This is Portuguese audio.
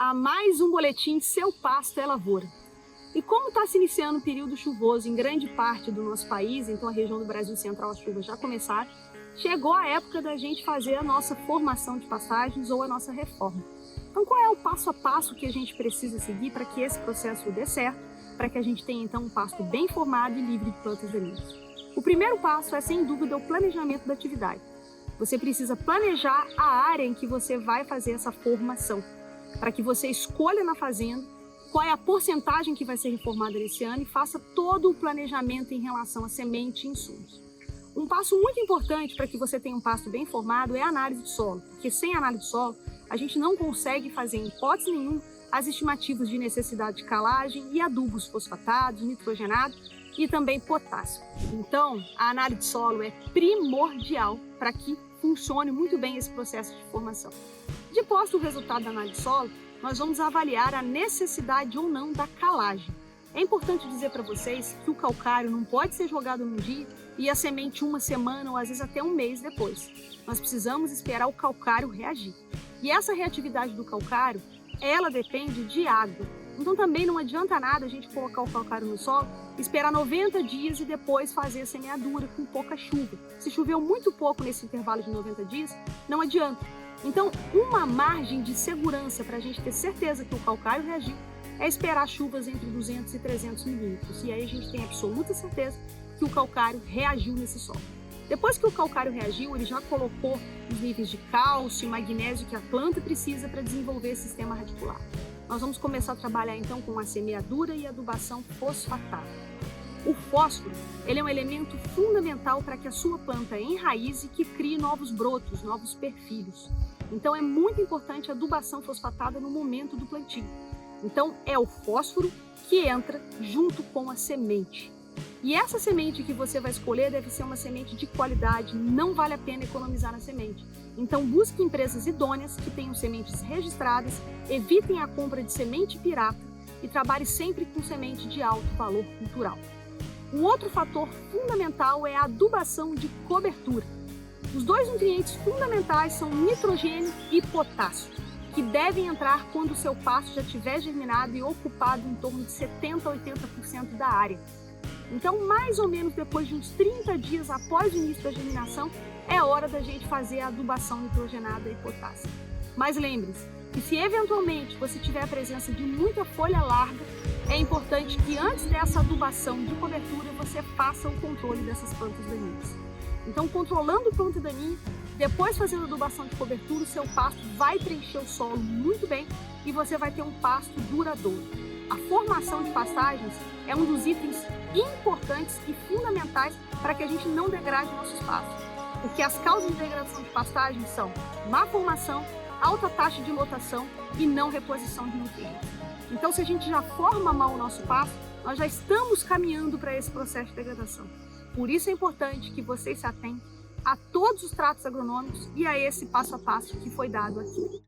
a mais um boletim Seu Pasto é Lavoura. E como está se iniciando o período chuvoso em grande parte do nosso país, então a região do Brasil Central as chuvas já começaram, chegou a época da gente fazer a nossa formação de pastagens ou a nossa reforma. Então qual é o passo a passo que a gente precisa seguir para que esse processo dê certo, para que a gente tenha então um pasto bem formado e livre de plantas daninhas? O primeiro passo é, sem dúvida, o planejamento da atividade. Você precisa planejar a área em que você vai fazer essa formação, para que você escolha na fazenda qual é a porcentagem que vai ser reformada nesse ano e faça todo o planejamento em relação a semente e insumos. Um passo muito importante para que você tenha um pasto bem formado é a análise de solo, porque sem análise de solo a gente não consegue fazer, em hipótese nenhuma, as estimativas de necessidade de calagem e adubos fosfatados, nitrogenados e também potássio. Então, a análise de solo é primordial para que funcione muito bem esse processo de formação. Depois do resultado da análise de solo, nós vamos avaliar a necessidade ou não da calagem. É importante dizer para vocês que o calcário não pode ser jogado num dia e a semente uma semana ou às vezes até um mês depois. Nós precisamos esperar o calcário reagir. E essa reatividade do calcário, ela depende de água. Então também não adianta nada a gente colocar o calcário no solo, esperar 90 dias e depois fazer a semeadura com pouca chuva. Se choveu muito pouco nesse intervalo de 90 dias, não adianta. Então, uma margem de segurança para a gente ter certeza que o calcário reagiu é esperar chuvas entre 200 e 300 milímetros. E aí a gente tem absoluta certeza que o calcário reagiu nesse solo. Depois que o calcário reagiu, ele já colocou os níveis de cálcio e magnésio que a planta precisa para desenvolver esse sistema radicular. Nós vamos começar a trabalhar então com a semeadura e adubação fosfatada. O fósforo, ele é um elemento fundamental para que a sua planta enraize e que crie novos brotos, novos perfilhos. Então é muito importante a adubação fosfatada no momento do plantio. Então é o fósforo que entra junto com a semente. E essa semente que você vai escolher deve ser uma semente de qualidade, não vale a pena economizar na semente. Então busque empresas idôneas que tenham sementes registradas, evitem a compra de semente pirata e trabalhe sempre com semente de alto valor cultural. Um outro fator fundamental é a adubação de cobertura. Os dois nutrientes fundamentais são nitrogênio e potássio, que devem entrar quando o seu pasto já estiver germinado e ocupado em torno de 70% a 80% da área. Então, mais ou menos depois de uns 30 dias após o início da germinação, é hora da gente fazer a adubação nitrogenada e potássio. Mas lembre-se que se eventualmente você tiver a presença de muita folha larga, é importante que antes dessa adubação de cobertura você faça o controle dessas plantas daninhas. Então, controlando planta daninha, depois fazendo a adubação de cobertura, o seu pasto vai preencher o solo muito bem e você vai ter um pasto duradouro. A formação de pastagens é um dos itens importantes e fundamentais para que a gente não degrade nosso espaço. Porque as causas de degradação de pastagens são má formação, alta taxa de lotação e não reposição de nutrientes. Então, se a gente já forma mal o nosso pasto, nós já estamos caminhando para esse processo de degradação. Por isso é importante que vocês se atentem a todos os tratos agronômicos e a esse passo a passo que foi dado aqui.